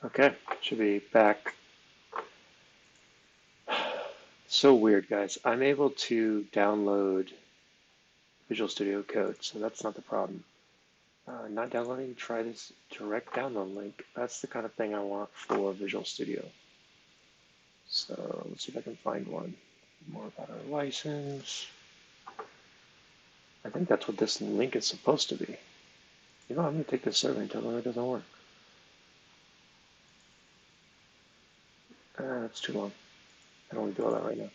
Okay, should be back. So weird, guys. I'm able to download Visual Studio Code, so that's not the problem. Not downloading, try this direct download link. That's the kind of thing I want for Visual Studio. So let's see if I can find one. More about our license. I think that's what this link is supposed to be. You know, I'm going to take this survey and tell them it doesn't work. That's too long. I don't want to do all that right now.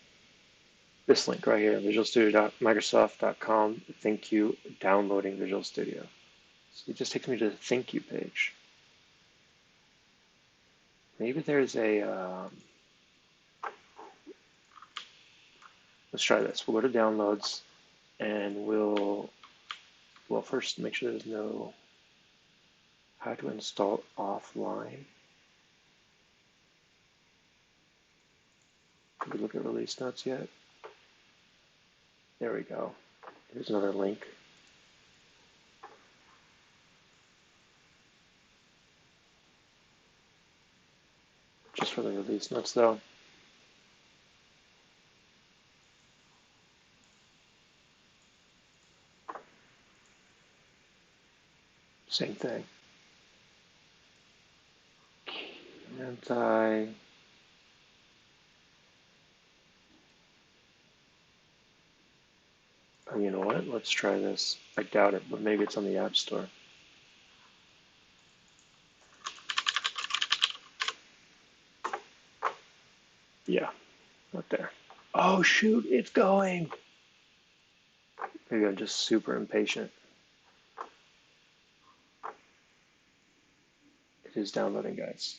This link right here, visualstudio.microsoft.com. Thank you, downloading Visual Studio. So it just takes me to the thank you page. Maybe there's a, let's try this. We'll go to downloads and well, first make sure there's no, how to install offline. Did we look at release notes yet? There we go. Here's another link. Just for the release notes though. Same thing. Anti. Oh, you know what? Let's try this. I doubt it, but maybe it's on the App Store. Yeah, not there. Oh shoot, it's going. Maybe I'm just super impatient. It is downloading, guys.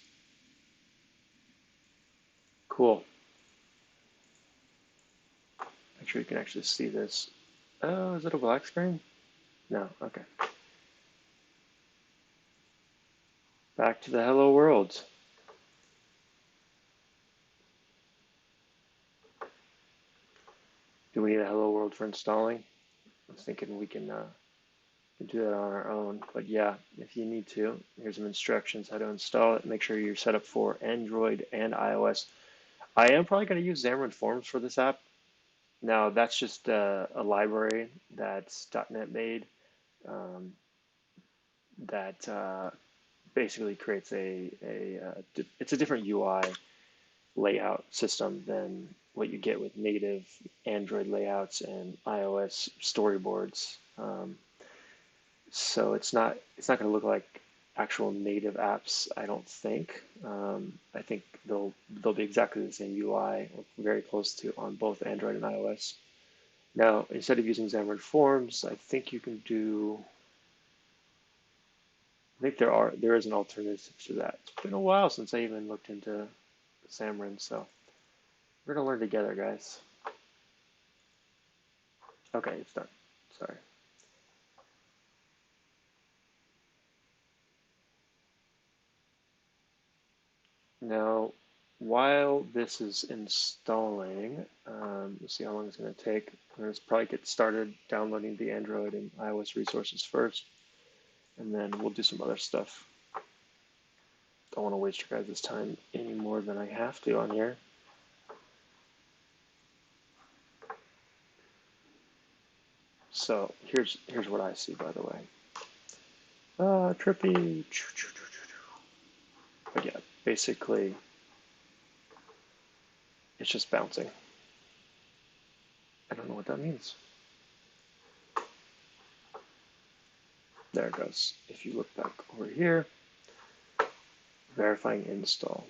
Cool. Make sure you can actually see this. Oh, is it a black screen? No, okay. Back to the hello world. Do we need a hello world for installing? I was thinking we can do that on our own. But yeah, if you need to, here's some instructions how to install it. Make sure you're set up for Android and iOS. I am probably going to use Xamarin Forms for this app. Now, that's just a library that's .NET made um, that basically creates it's a different UI layout system than what you get with native Android layouts and iOS storyboards. So it's not going to look like actual native apps, I don't think. I think they'll be exactly the same UI, or very close to on both Android and iOS. Now, instead of using Xamarin Forms, I think you can do. I think there is an alternative to that. It's been a while since I even looked into Xamarin, so we're gonna learn together, guys. Okay, it's done. Sorry. Now, while this is installing, let's see how long it's going to take. Let's probably get started downloading the Android and iOS resources first, and then we'll do some other stuff. Don't want to waste your guys' time any more than I have to on here. So here's what I see, by the way. Trippy. But yeah, basically, it's just bouncing. I don't know what that means. There it goes. If you look back over here, verifying install.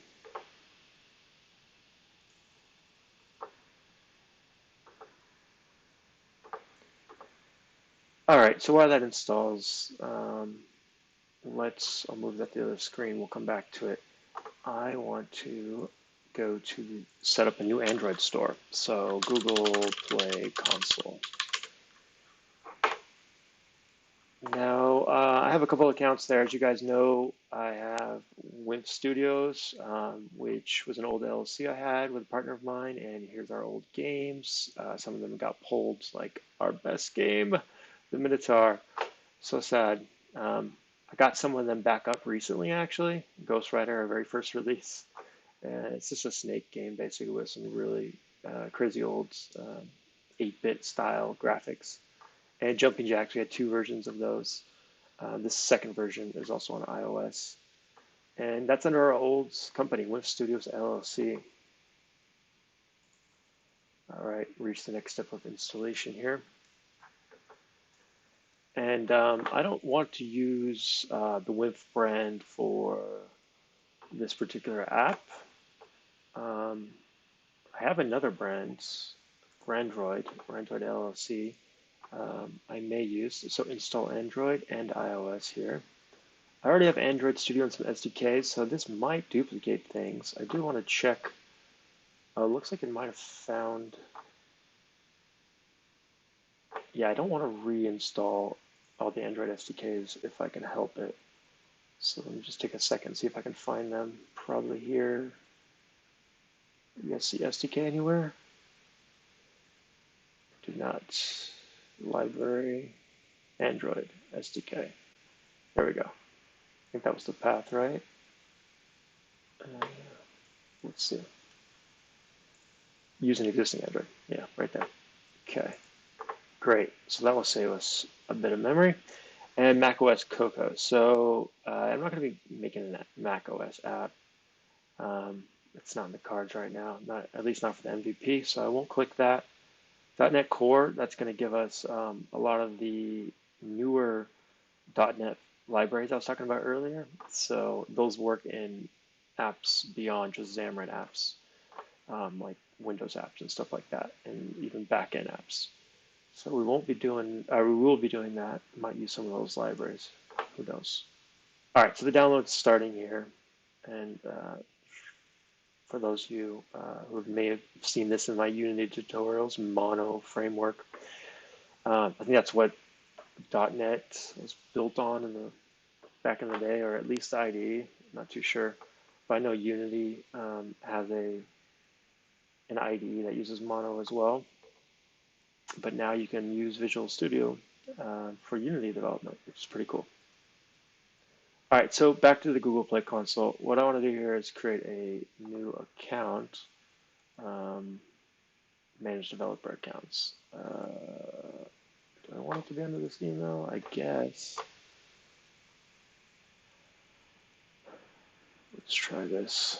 All right, so while that installs, I'll move that to the other screen. We'll come back to it. I want to go to set up a new Android store. So Google Play Console. Now, I have a couple accounts there. As you guys know, I have Wimp Studios, which was an old LLC I had with a partner of mine, and here's our old games. Some of them got pulled, like our best game, the Minotaur. So sad. I got some of them back up recently, actually. Ghost Rider, our very first release. And it's just a snake game, basically, with some really crazy old 8-bit style graphics. And Jumping Jacks, we had two versions of those. This second version is also on iOS. And that's under our old company, Winf Studios LLC. All right, reach the next step of installation here. And I don't want to use the Winf brand for this particular app. I have another brand, Grandroid LLC, I may use. So install Android and iOS here. I already have Android Studio and some SDKs, so this might duplicate things. I do want to check. Looks like it might have found. Yeah, I don't want to reinstall all the Android SDKs if I can help it. So let me just take a second, see if I can find them. Probably here. You guys see SDK anywhere? Do not. Library, Android, SDK. There we go. I think that was the path, right? Let's see. Use an existing Android. Yeah, right there. Okay, great. So that will save us a bit of memory. And macOS Cocoa. So I'm not going to be making a macOS app. It's not in the cards right now, not at least not for the MVP. So I won't click that. .NET Core, that's going to give us a lot of the newer .NET libraries I was talking about earlier. So those work in apps beyond just Xamarin apps, like Windows apps and stuff like that, and even backend apps. So we won't be doing, we will be doing that. Might use some of those libraries. Who knows? All right, so the download's starting here, and for those of you who may have seen this in my Unity tutorials, Mono framework. I think that's what .NET was built on in the back in the day, or at least IDE. Not too sure, but I know Unity has an IDE that uses Mono as well. But now you can use Visual Studio for Unity development, which is pretty cool. All right, so back to the Google Play Console. What I want to do here is create a new account, manage developer accounts. Do I want it to be under this email? I guess. Let's try this.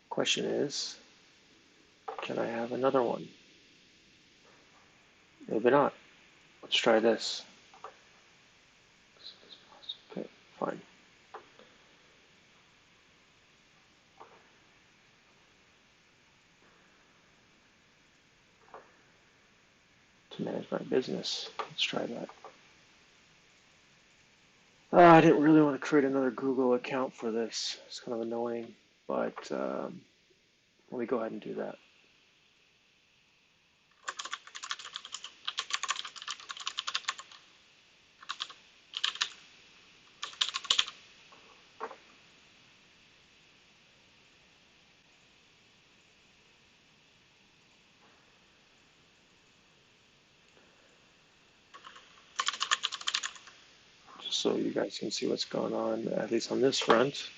Question is, can I have another one? Maybe not. Let's try this. Okay, fine. To manage my business. Let's try that. I didn't really want to create another Google account for this. It's kind of annoying, but let me go ahead and do that. Just so you guys can see what's going on, at least on this front.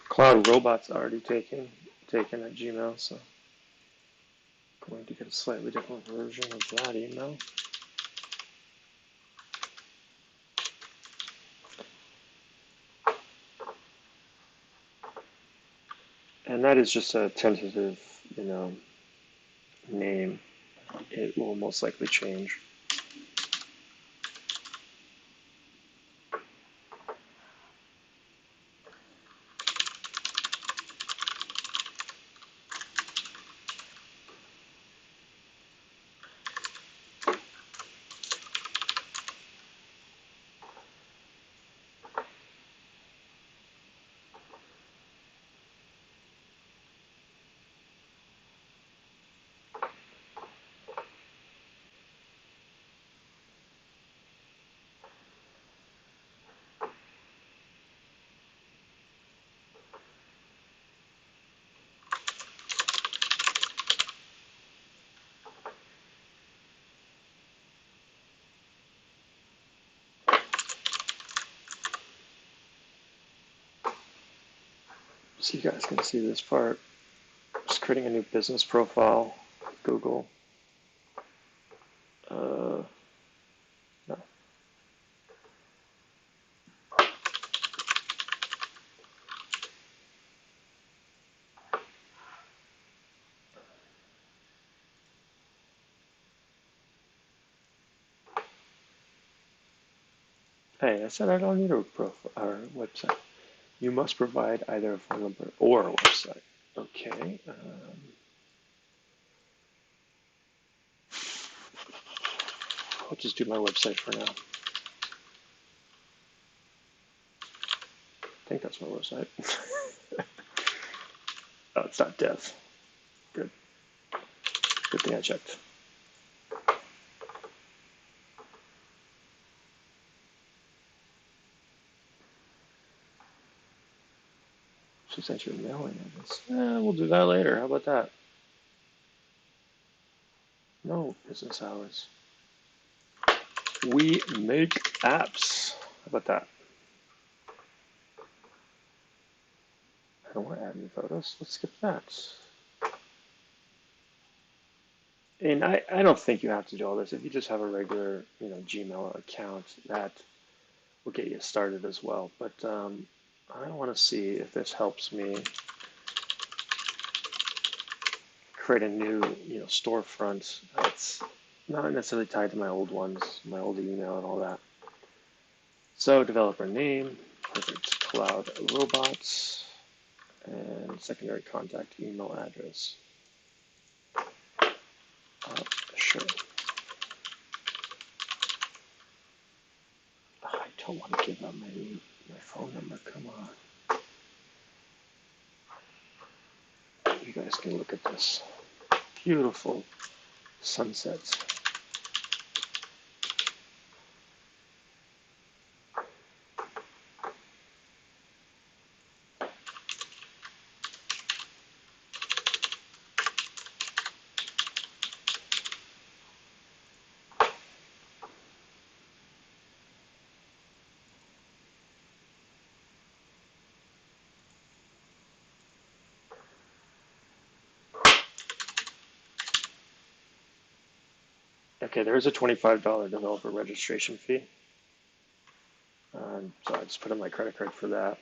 Cloud Robot's already taken at Gmail, so Going to get a slightly different version of that email. And that is just a tentative, name. It will most likely change. So you guys can see this part. Just creating a new business profile, Google. No. Hey, I said I don't need a profile or website. You must provide either a phone number or a website. Okay. I'll just do my website for now. I think that's my website. Oh, it's not dev. Good. Good thing I checked. She sent you a mailing address. We'll do that later. How about that? No business hours. We make apps. How about that? I don't want to add new photos. Let's skip that. And I don't think you have to do all this. If you just have a regular, Gmail account, that will get you started as well. But I want to see if this helps me create a new, storefront that's not necessarily tied to my old ones, my old email and all that. So developer name, perfect, cloud robots, and secondary contact email address. Sure. I don't want to give out my phone number. Come on. You guys can look at this. Beautiful sunsets. Okay, there is a $25 developer registration fee. So I just put in my credit card for that.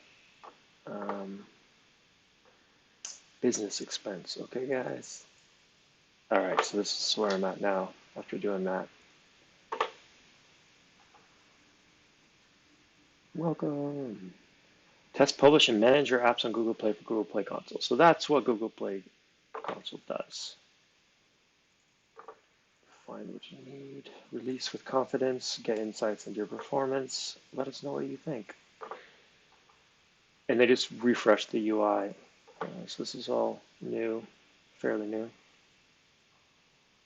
Business expense. Okay, guys. All right, so this is where I'm at now after doing that. Welcome. Test, publish, and manage your apps on Google Play for Google Play Console. So that's what Google Play Console does. Find what you need. Release with confidence. Get insights into your performance. Let us know what you think. And they just refreshed the UI. So this is all new, fairly new.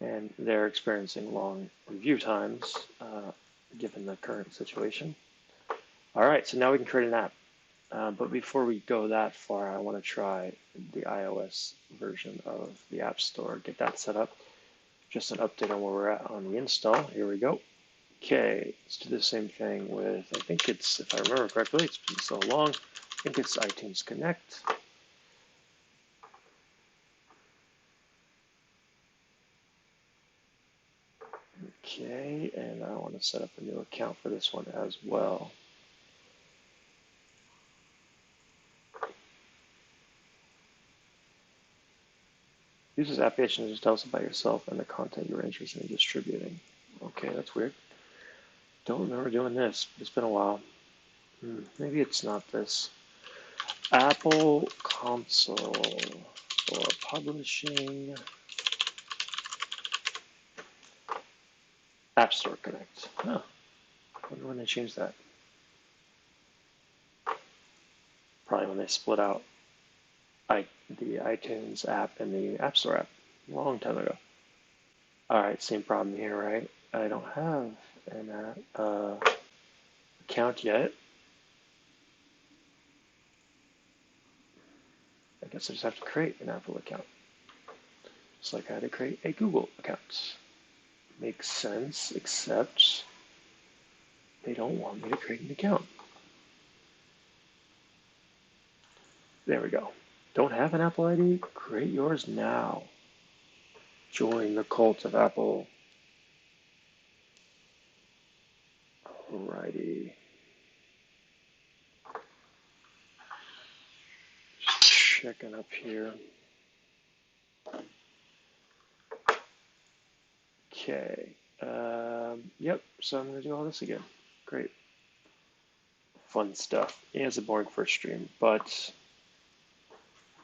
And they're experiencing long review times given the current situation. All right, so now we can create an app. But before we go that far, I want to try the iOS version of the App Store, get that set up. Just an update on where we're at on the install. Here we go. Okay, let's do the same thing with, I think it's, if I remember correctly, it's been so long, I think it's iTunes Connect. Okay, and I want to set up a new account for this one as well. Use this application to just tell us about yourself and the content you're interested in distributing. Okay, that's weird. Don't remember doing this. It's been a while. Maybe it's not this. Apple console for publishing. App Store Connect. Oh, I wonder when they changed that. Probably when they split out the iTunes app and the App Store app a long time ago. All right, same problem here, right? I don't have an account yet. I guess I just have to create an Apple account. Just like I had to create a Google account. Makes sense, except they don't want me to create an account. There we go. Don't have an Apple ID? Create yours now. Join the cult of Apple. Alrighty. Just checking up here. Okay. Yep, so I'm going to do all this again. Great. Fun stuff. Yeah, it's a boring first stream, but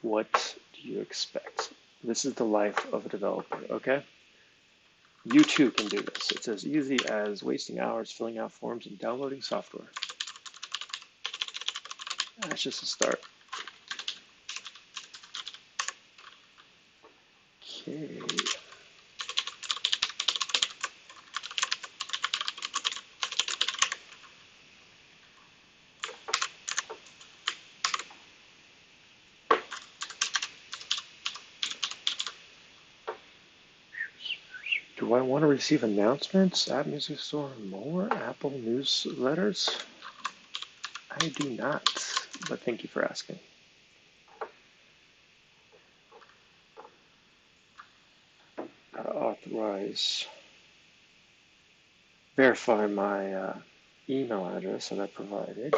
what do you expect? This is the life of a developer, okay? You too can do this. It's as easy as wasting hours filling out forms and downloading software. That's just a start. Okay. Do I want to receive announcements? App Music Store, more Apple newsletters? I do not, but thank you for asking. Authorize, verify my email address that I provided.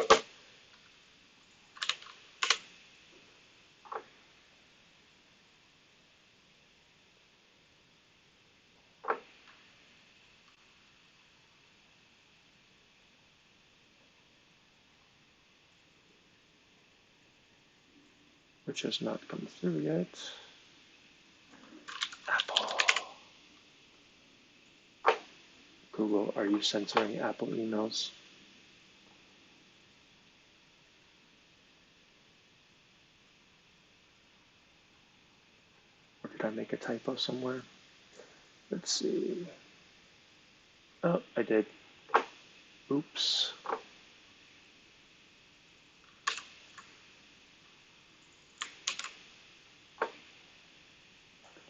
Which has not come through yet. Apple. Google, are you censoring Apple emails? Or did I make a typo somewhere? Let's see. Oh, I did. Oops.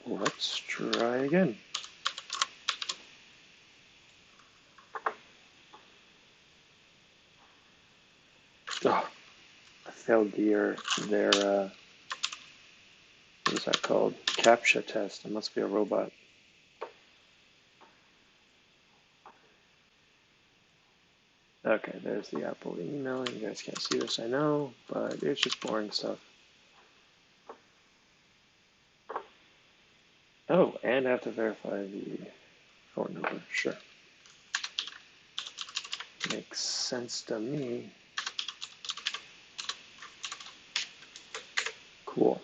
Let's try again. Oh, I failed their what is that called? CAPTCHA test. It must be a robot. Okay, there's the Apple email. You guys can't see this, I know, but it's just boring stuff. Oh, and I have to verify the phone number. Sure. Makes sense to me. Cool.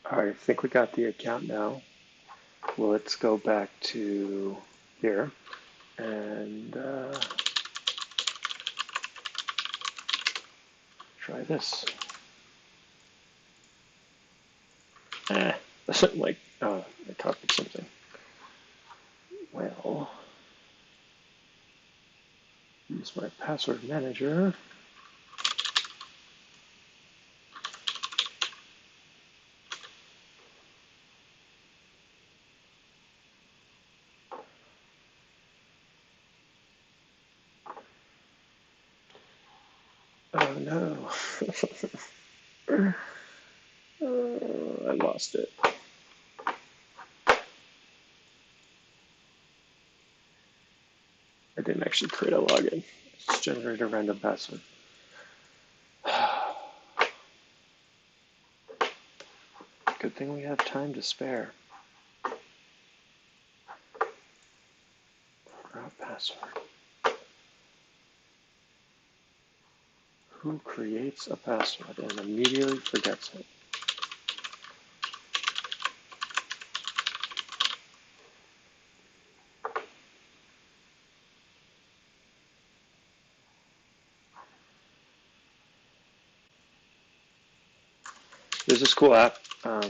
All right, I think we got the account now. Well, let's go back to here and try this. Like, oh, I copied something. Well, use my password manager. Oh no. I lost it. I didn't actually create a login. Just generate a random password. Good thing we have time to spare. Forgot password. Who creates a password and immediately forgets it? There's this cool app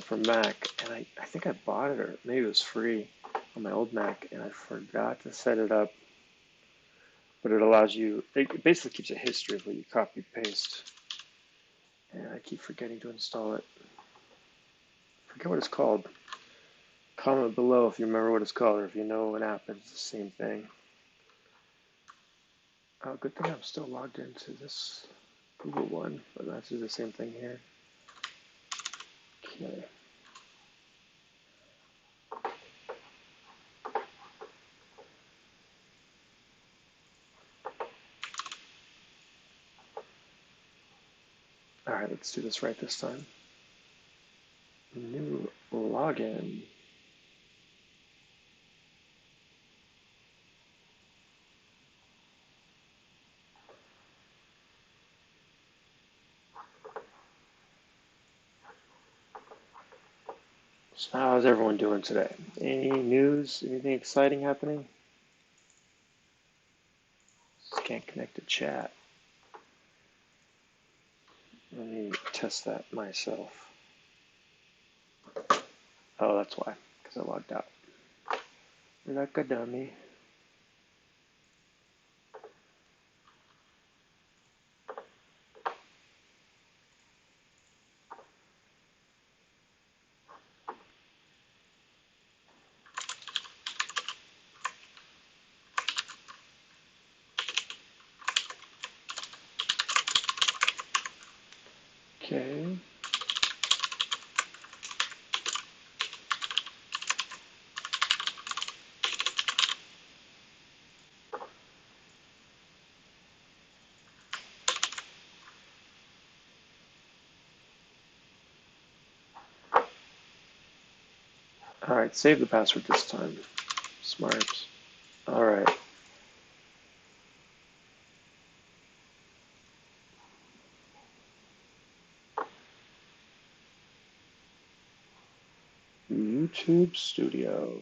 for Mac, and I think I bought it, or maybe it was free on my old Mac, and I forgot to set it up. But it allows you, it basically keeps a history of what you copy paste. And I keep forgetting to install it. I forget what it's called. Comment below if you remember what it's called, or if you know an app that's the same thing. Oh, good thing I'm still logged into this Google one, but let's do the same thing here. Okay. All right, let's do this right this time. New login. So how's everyone doing today? Any news? Anything exciting happening? Just can't connect to chat. Let me test that myself. Oh, that's why, because I logged out. You're like a dummy. Okay. All right, save the password this time. Smart. All right. YouTube Studio.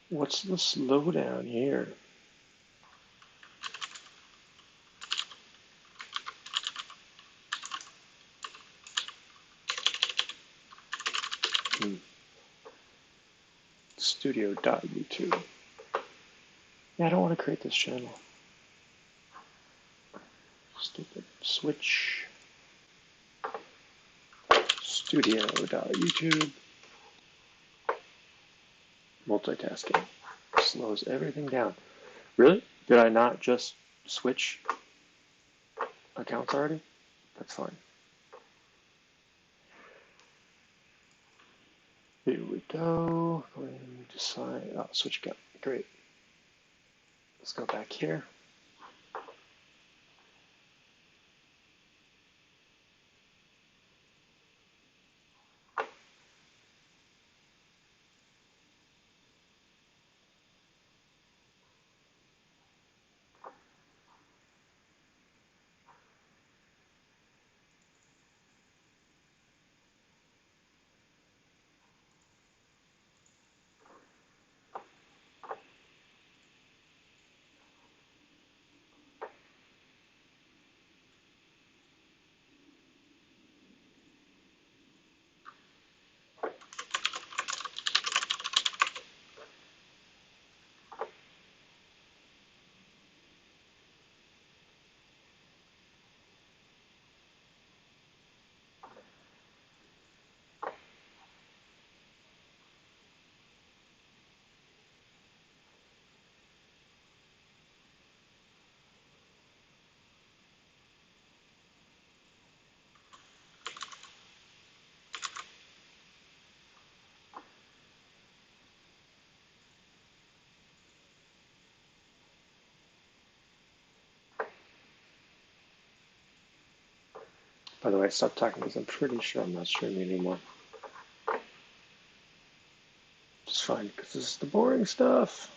What's the slowdown here? Studio.youtube. Yeah, I don't want to create this channel. Stupid. Switch. Studio.youtube. Multitasking. Slows everything down. Really? Did I not just switch accounts already? That's fine. Here we go. Going to sign. Oh, switch account. Great. Let's go back here. By the way, I stopped talking because I'm pretty sure I'm not streaming anymore. It's fine because this is the boring stuff.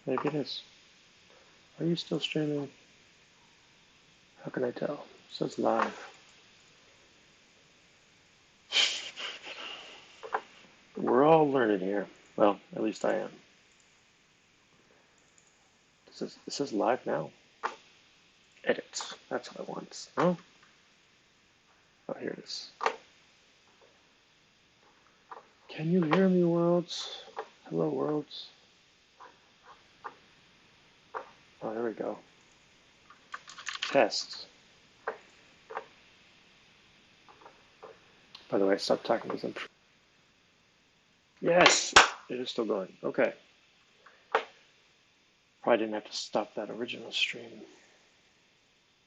Maybe it is. Are you still streaming? How can I tell? It says live. We're all learning here. Well, at least I am. It says live now. Edit. That's what I want. Oh, oh, here it is. Can you hear me, worlds? Hello, worlds. Oh, there we go. Test. By the way, I stopped talking because I'm. Yes, it is still going. Okay. Probably didn't have to stop that original stream.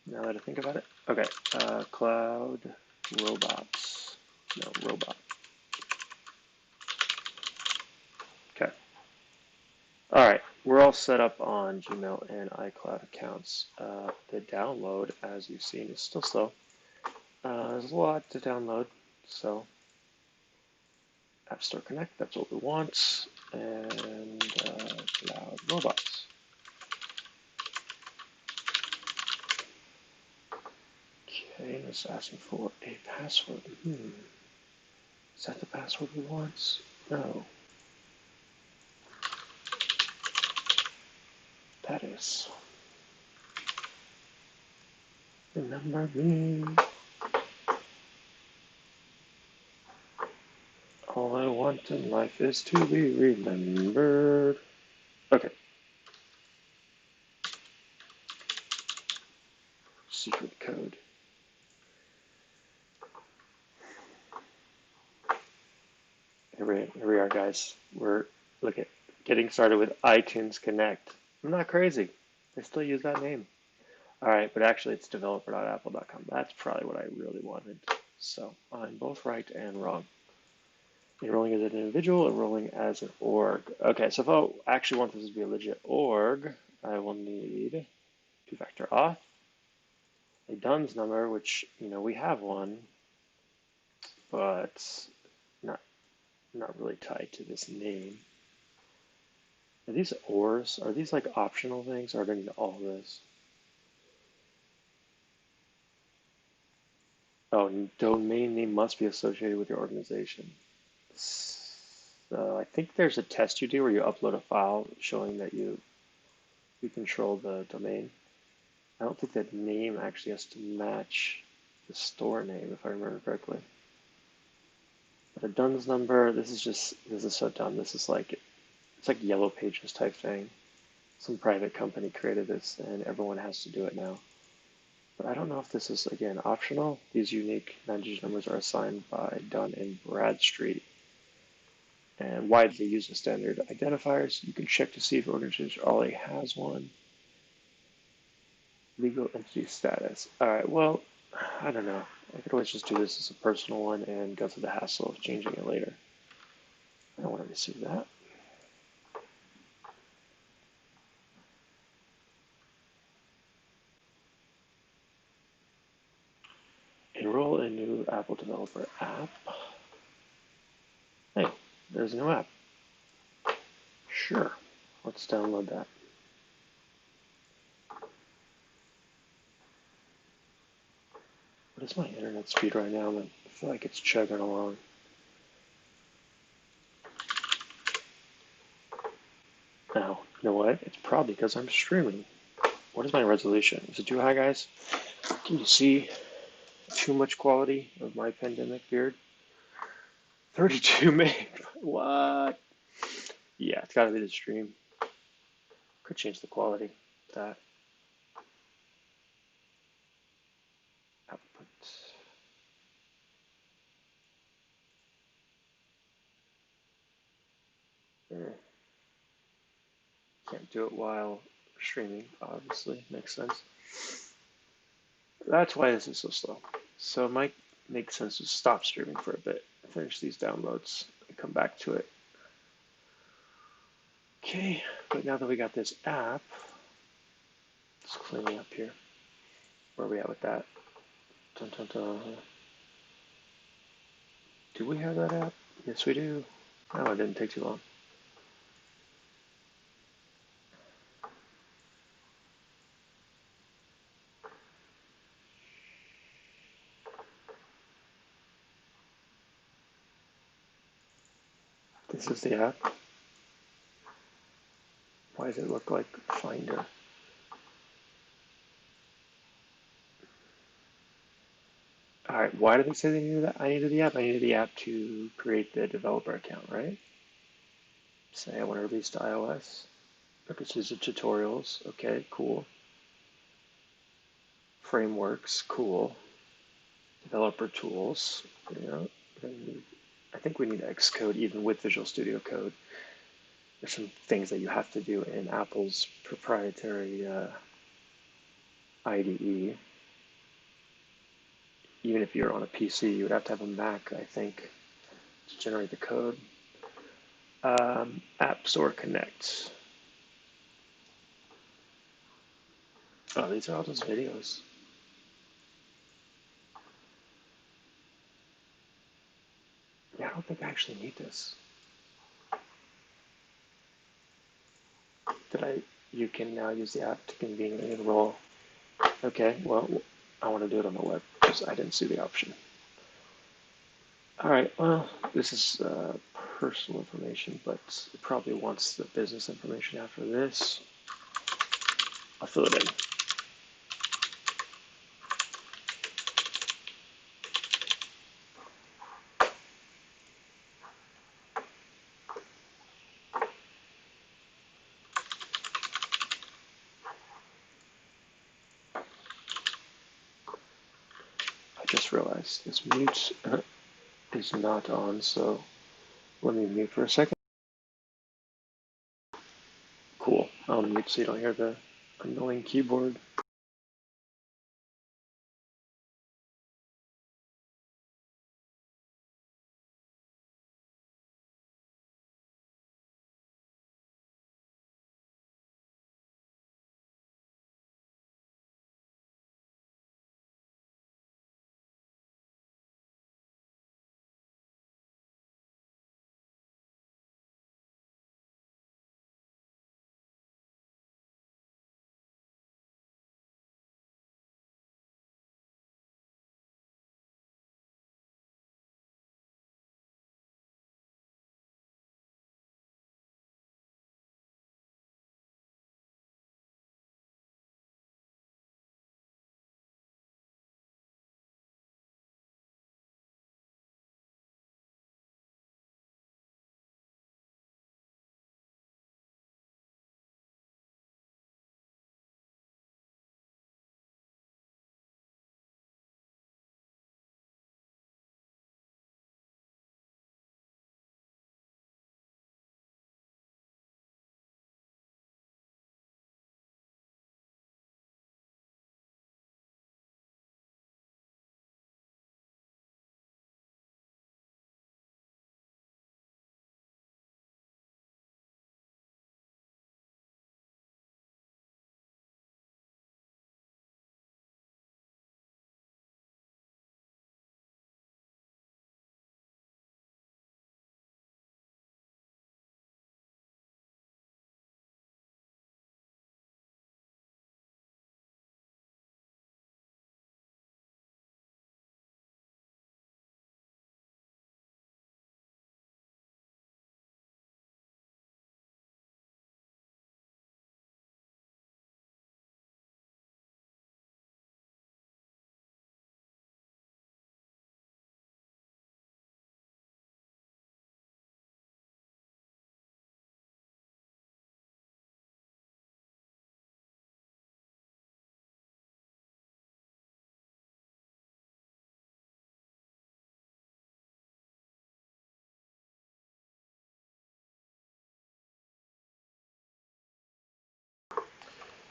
Now that I think about it. Okay. Cloud robots. No, robot. Okay. All right. We're all set up on Gmail and iCloud accounts. The download, as you've seen, is still slow. There's a lot to download, so App Store Connect, that's what we want, and Cloud Robots. Okay, it's asking for a password. Is that the password we want? No. That is. Remember me. All I want in life is to be remembered. Okay. Secret code. Here we are, guys. We're getting started with iTunes Connect. I'm not crazy. They still use that name. All right, but actually it's developer.apple.com. That's probably what I really wanted. So I'm both right and wrong. Enrolling as an individual or enrolling as an org. Okay, so if I actually want this to be a legit org, I will need two-factor auth, a DUNS number, which we have one, but not really tied to this name. Are these ORs? Are these like optional things, or do I need all this? Oh, domain name must be associated with your organization. So I think there's a test you do where you upload a file showing that you control the domain. I don't think that name actually has to match the store name, if I remember correctly. But a DUNS number, this is so dumb. This is like, it's like Yellow Pages type thing. Some private company created this and everyone has to do it now. But I don't know if this is, again, optional. These unique 9-digit numbers are assigned by Dunn and Bradstreet and widely used as standard identifiers. You can check to see if your organization already has one. Legal entity status. All right, well, I don't know. I could always just do this as a personal one and go through the hassle of changing it later. I don't want to receive that. Enroll a new Apple developer app. Hey, there's a new app. Sure, let's download that. What is my internet speed right now? I feel like it's chugging along. Now, you know what? It's probably because I'm streaming. What is my resolution? Is it too high, guys? Can you see too much quality of my pandemic beard? 32 meg. What? Yeah, it's got to be the stream. Could change the quality of that. Output. Can't do it while streaming, obviously. Makes sense. That's why this is so slow. So it might make sense to stop streaming for a bit, finish these downloads, and come back to it. Okay, but now that we got this app, let's clean it up here. Where are we at with that? Dun, dun, dun. Do we have that app? Yes, we do. Oh, it didn't take too long. This is the app. Why does it look like Finder? All right, why did they say they needed that? I needed the app. I needed the app to create the developer account, right? Say I want to release to iOS. Okay, so these are tutorials. Okay, cool. Frameworks, cool. Developer tools. You know, I think we need Xcode even with Visual Studio Code. There's some things that you have to do in Apple's proprietary IDE. Even if you're on a PC, you would have to have a Mac, I think, to generate the code. App Store Connect. Oh, these are all just videos. Yeah, I don't think I actually need this. You can now use the app to conveniently enroll. Okay, well, I want to do it on the web because I didn't see the option. All right, well, this is personal information, but it probably wants the business information after this. I'll fill it in. I just realized this mute is not on, so let me mute for a second. Cool, I'll mute so you don't hear the annoying keyboard.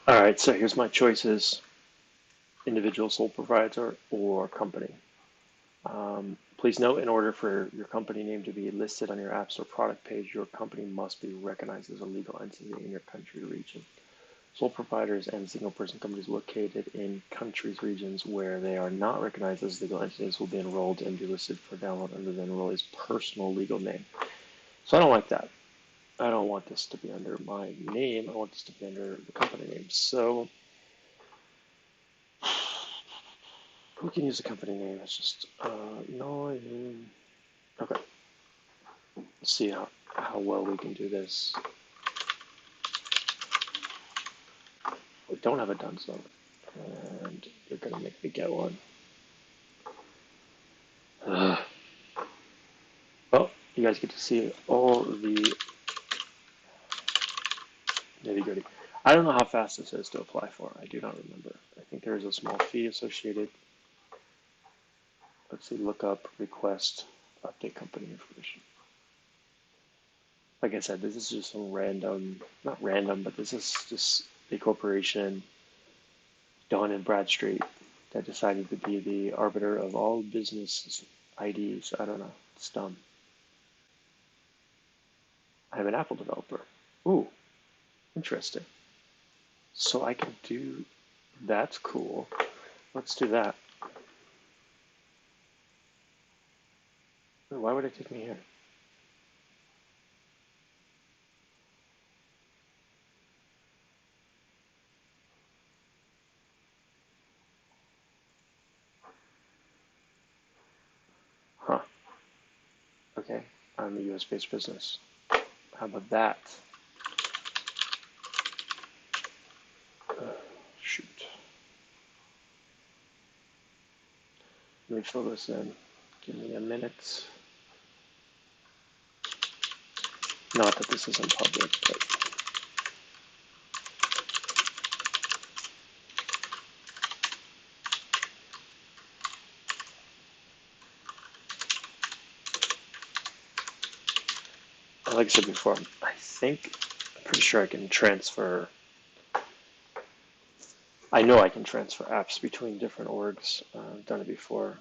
All right, so here's my choices. individual sole proprietor or company. Please note, in order for your company name to be listed on your App Store product page, your company must be recognized as a legal entity in your country or region. Sole proprietors and single-person companies located in countries, regions where they are not recognized as legal entities will be enrolled and be listed for download under the enrollee's personal legal name. So I don't like that. I don't want this to be under my name. I want this to be under the company name. So we can use the company name. It's just no. Okay. Let's see how well we can do this. We don't have a DUNS number, and you're gonna make me get one. Well, you guys get to see all the nitty-gritty. I don't know how fast this is to apply for. I do not remember. I think there is a small fee associated. Let's see, look up, request, update company information. Like I said, this is just some random, not random, but this is just a corporation, Dun and Bradstreet, that decided to be the arbiter of all business IDs. I don't know. It's dumb. I'm an Apple developer. Ooh, interesting. So I can do, that's cool. Let's do that. Why would it take me here? Huh. Okay, I'm a US-based business. How about that? Shoot. Let me fill this in. Give me a minute. Not that this isn't public, but like I said before, I'm pretty sure I can transfer. I know I can transfer apps between different orgs. I've done it before.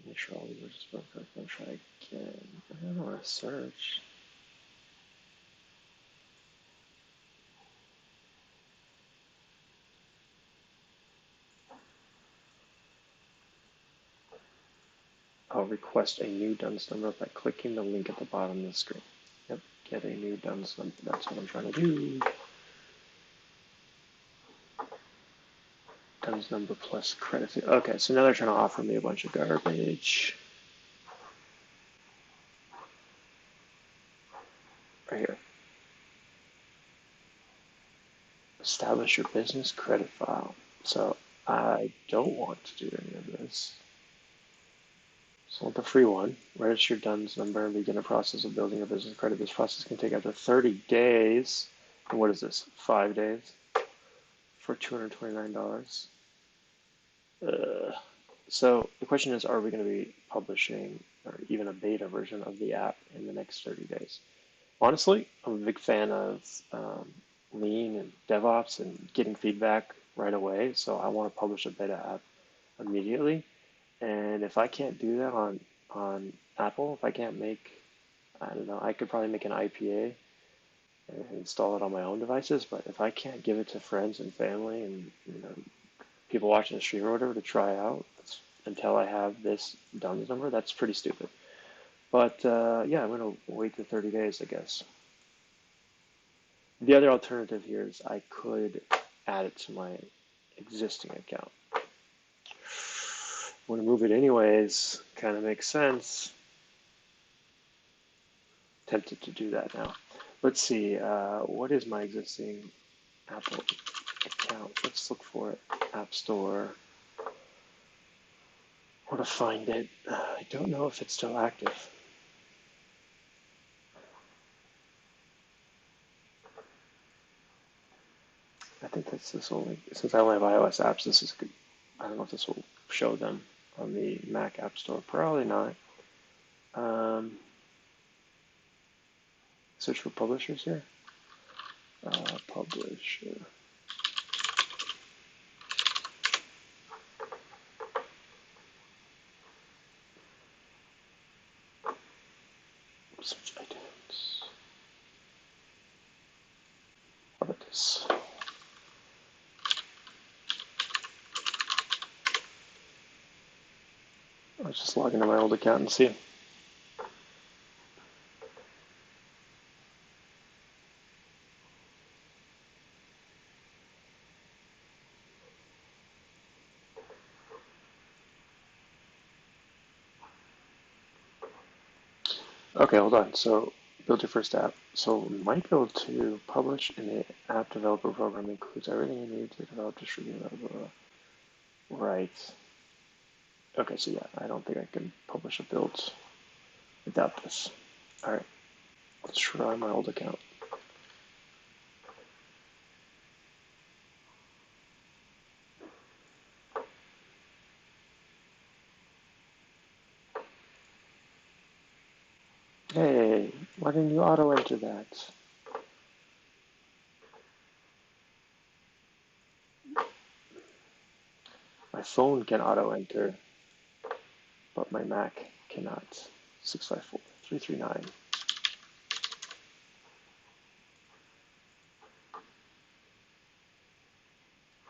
Make sure all these are just perfect. I'll try again. I don't know how to search. I'll request a new DUNS number by clicking the link at the bottom of the screen. Yep, get a new DUNS number. That's what I'm trying to do. DUNS number plus credit fee. Okay, so now they're trying to offer me a bunch of garbage. Right here. Establish your business credit file. So I don't want to do any of this. So I want the free one. Register your DUNS number and begin the process of building a business credit. This process can take up to 30 days. And what is this? 5 days for $229. So the question is, are we going to be publishing or even a beta version of the app in the next 30 days? Honestly, I'm a big fan of Lean and DevOps and getting feedback right away. So I want to publish a beta app immediately. And if I can't do that on Apple, if I can't make, I don't know, I could probably make an IPA and install it on my own devices. But if I can't give it to friends and family and people watching the stream or whatever to try out until I have this DUNS number, that's pretty stupid. But yeah, I'm going to wait the 30 days, I guess. The other alternative here is I could add it to my existing account. I want to move it anyways, kind of makes sense. Tempted to do that now. Let's see, what is my existing Apple account? Let's look for it. App Store. I want to find it. I don't know if it's still active. I think that's this only, since I only have iOS apps, this is good. I don't know if this will show them on the Mac App Store. Probably not. Search for publishers here. Publisher. guys. I'll just log into my old account and see. Okay, hold on. So build your first app. So we might be able to publish in the app developer program includes everything you need to develop, distribute, blah, blah, blah. Right. Okay, so yeah, I don't think I can publish a build without this. All right, let's try my old account. Hey, why didn't you auto enter that? My phone can auto enter, but my Mac cannot. 654-339.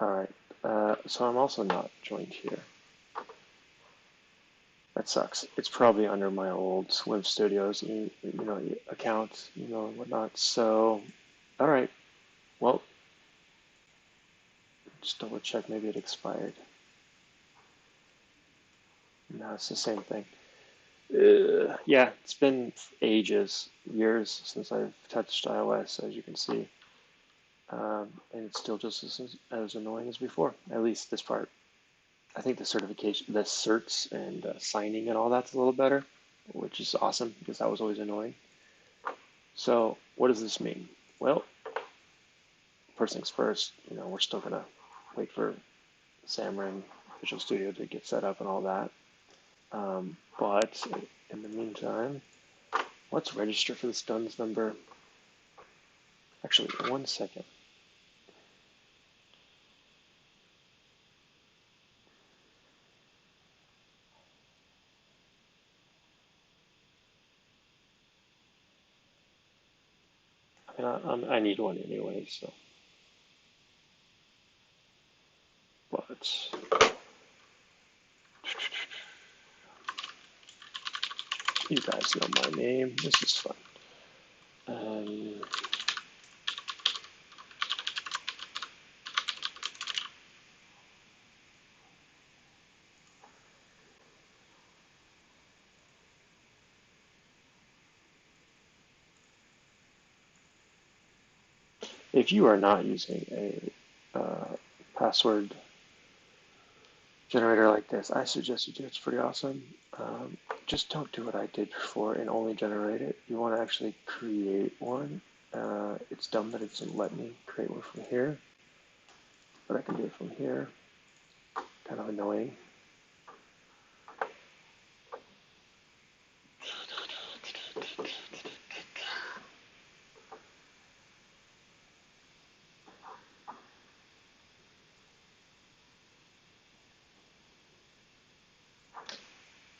All right, so I'm also not joined here. That sucks. It's probably under my old Swim Studios, account, and whatnot. So, all right. Well, just double check. Maybe it expired. No, it's the same thing. Yeah, it's been ages, years since I've touched iOS, as you can see, and it's still just as annoying as before. At least this part. I think the certification, the certs and signing and all that's a little better, which is awesome because that was always annoying. So what does this mean? Well, first things first, we're still gonna wait for Xamarin Visual Studio to get set up and all that. But in the meantime, let's register for this DUNS number. Actually, 1 second. I need one anyway, so. But you guys know my name. This is fun. If you are not using a password generator like this, I suggest you do it. It's pretty awesome. Just don't do what I did before and only generate it. You want to actually create one. It's dumb that it doesn't let me create one from here, but I can do it from here. Kind of annoying.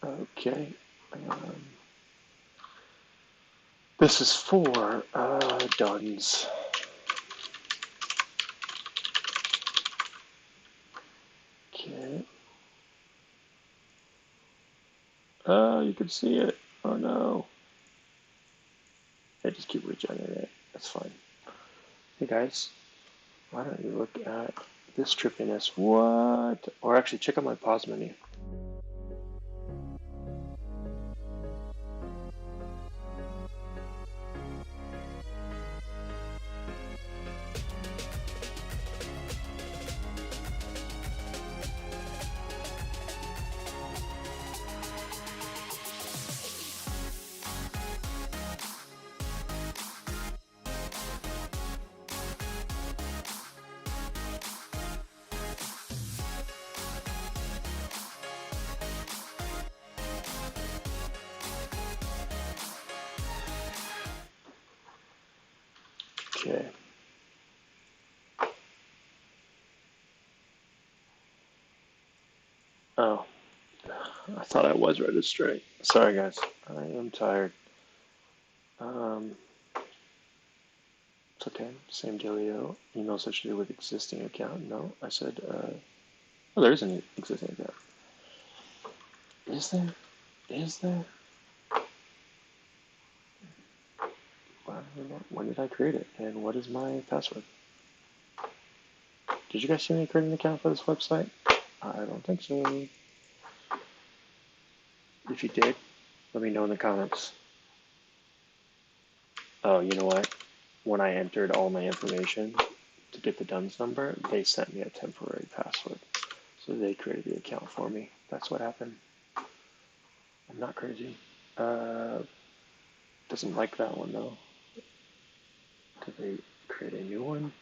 Okay. This is for DUNS. Okay. Oh, you can see it. Oh no. I just keep regenerating it. That's fine. Hey guys, why don't you look at this trippiness? What? Or actually, check out my pause menu. Okay. Oh, I thought I was registering. Sorry, guys. I am tired. It's okay. Same dealio. Email associated with existing account. No, I said, oh, there is an existing account. Is there? Is there? When did I create it? And what is my password? Did you guys see me create an account for this website? I don't think so. If you did, let me know in the comments. Oh, you know what? When I entered all my information to get the DUNS number, they sent me a temporary password. So they created the account for me. That's what happened. I'm not crazy. Doesn't like that one though. Did they create a new one?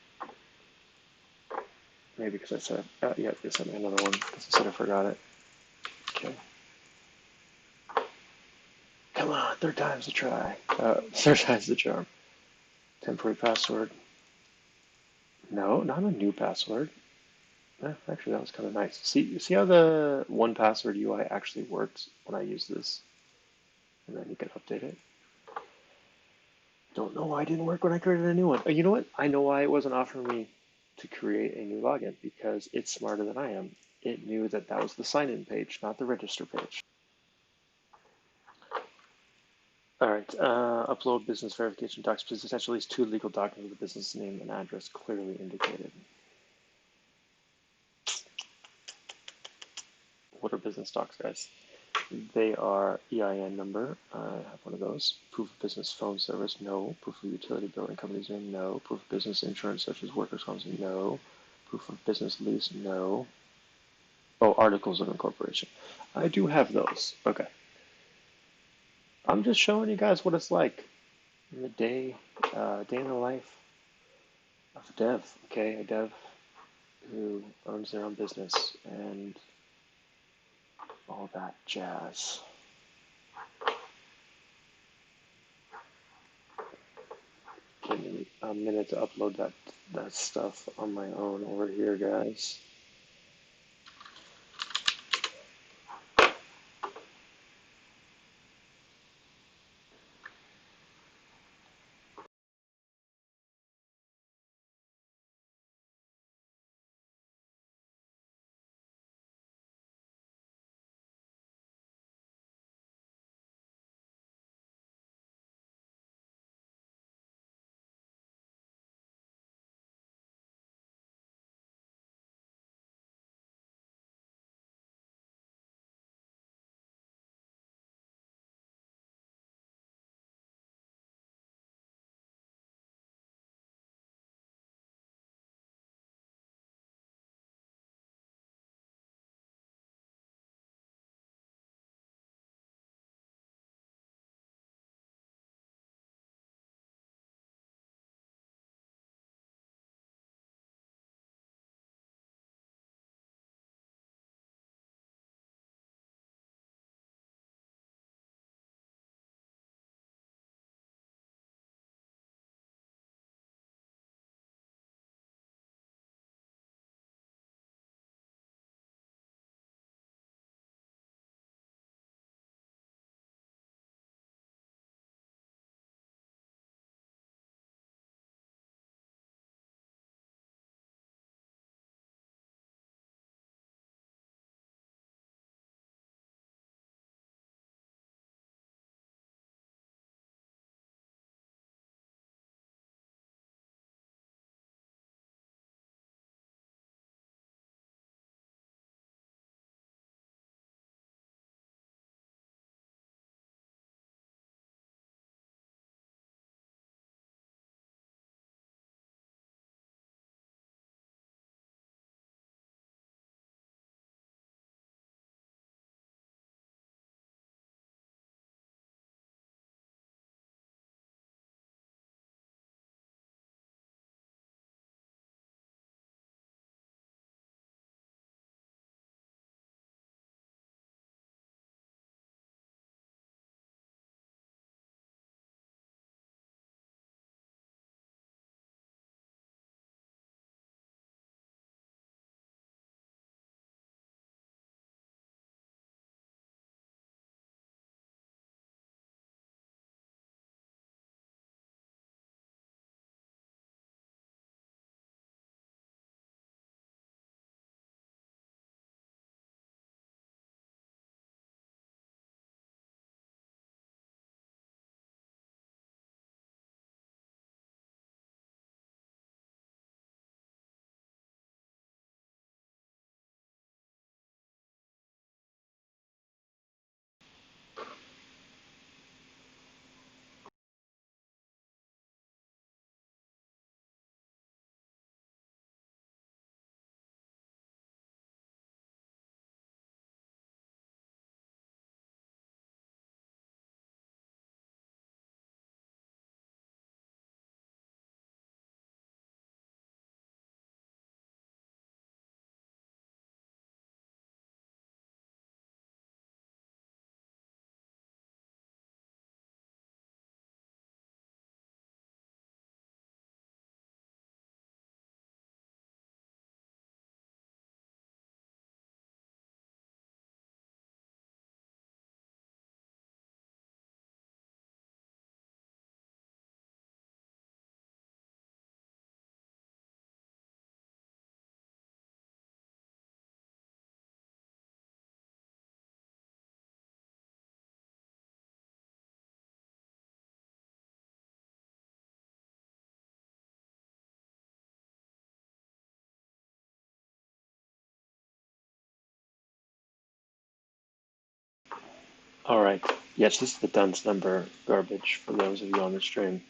Maybe because I said, yeah, they sent me another one because I said I forgot it. Okay. Come on, third time's the try. Third time's the charm. Temporary password. No, not a new password. Actually, that was kind of nice. See how the one password UI actually works when I use this, and then you can update it. Don't know why it didn't work when I created a new one. Oh, you know what? I know why it wasn't offering me to create a new login, because it's smarter than I am. It knew that that was the sign-in page, not the register page. All right, upload business verification docs. Please attach at least 2 legal documents with the business name and address clearly indicated. What are business docs, guys? They are EIN number. I have one of those. Proof of business phone service, no. Proof of utility bill and company's name, no. Proof of business insurance such as workers' comp, no. Proof of business lease, no. Oh, articles of incorporation. I do have those. Okay. I'm just showing you guys what it's like in the day in the life of a dev. Okay, a dev who owns their own business and all that jazz. Give me a minute to upload that stuff on my own over here, guys. All right. Yes, this is the dunce number garbage for those of you on the stream.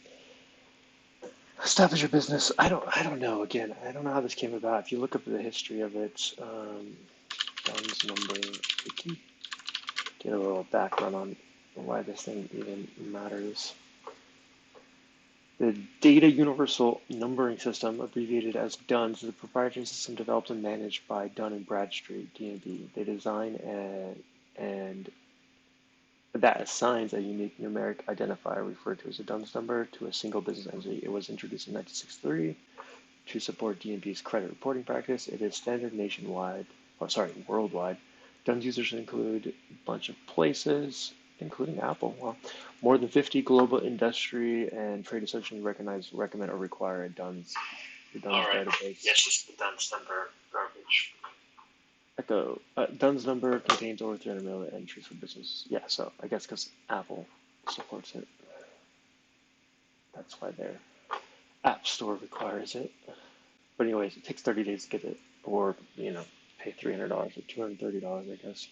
Establish your business. I don't know. Again, I don't know how this came about. If you look up the history of it, dunce number wiki, get a little background on why this thing even matters. The Data Universal Numbering System, abbreviated as DUNS, is a proprietary system developed and managed by Dun and Bradstreet, D&B. They design and that assigns a unique numeric identifier referred to as a DUNS number to a single business entity. It was introduced in 1963 to support D&B's credit reporting practice. It is standard nationwide, worldwide. DUNS users include a bunch of places, including Apple. Well, more than 50 global industry and trade associations recognize, recommend, or require a DUNS database. Yes, it's the DUNS number garbage. Echo. DUNS number contains over 300 million entries for business. Yeah, so I guess because Apple supports it. That's why their App Store requires it. But anyways, it takes 30 days to get it, or pay $300 or $230, I guess.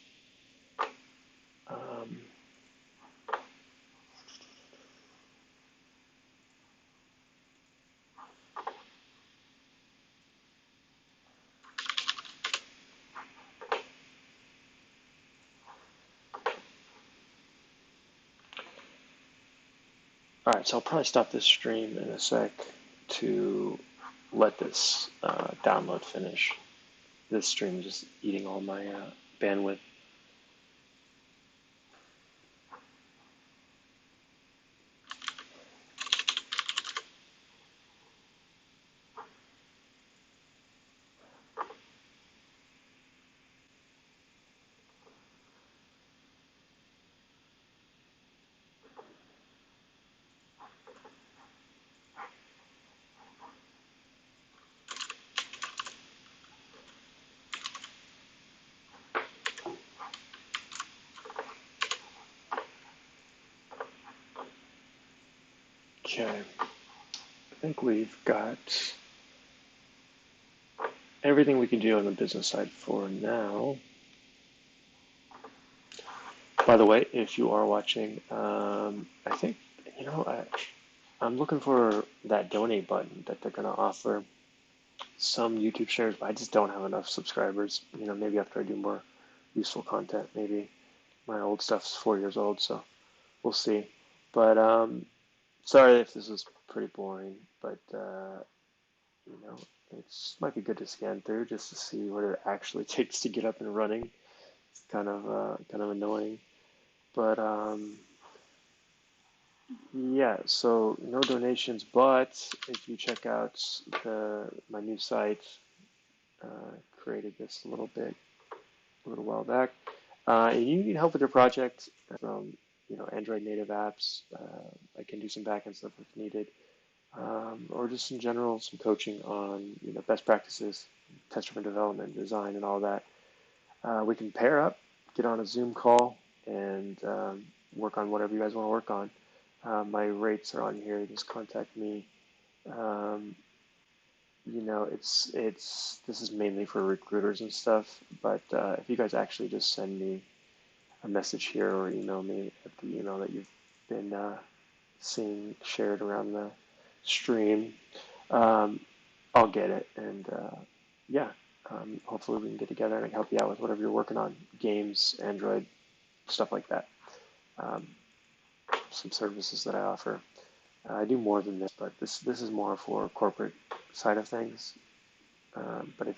All right, so I'll probably stop this stream in a sec to let this download finish. This stream is just eating all my bandwidth. Okay, I think we've got everything we can do on the business side for now. By the way, if you are watching, I think, I'm looking for that donate button that they're going to offer some YouTube shares, but I just don't have enough subscribers. Maybe after I do more useful content, maybe my old stuff's 4 years old, so we'll see. But sorry if this is pretty boring, but it might be good to scan through just to see what it actually takes to get up and running. It's kind of annoying, but yeah. So no donations, but if you check out my new site, created this a little while back. And you need help with your project from Android native apps. I can do some backend stuff if needed, or just in general some coaching on best practices, test-driven development, design, and all that. We can pair up, get on a Zoom call, and work on whatever you guys want to work on. My rates are on here. Just contact me. This is mainly for recruiters and stuff, but if you guys actually just send me a message here or email me at the email that you've been seeing shared around the stream, I'll get it, and yeah, hopefully we can get together and I can help you out with whatever you're working on, games, Android, stuff like that. Some services that I offer. I do more than this, but this is more for corporate side of things. But if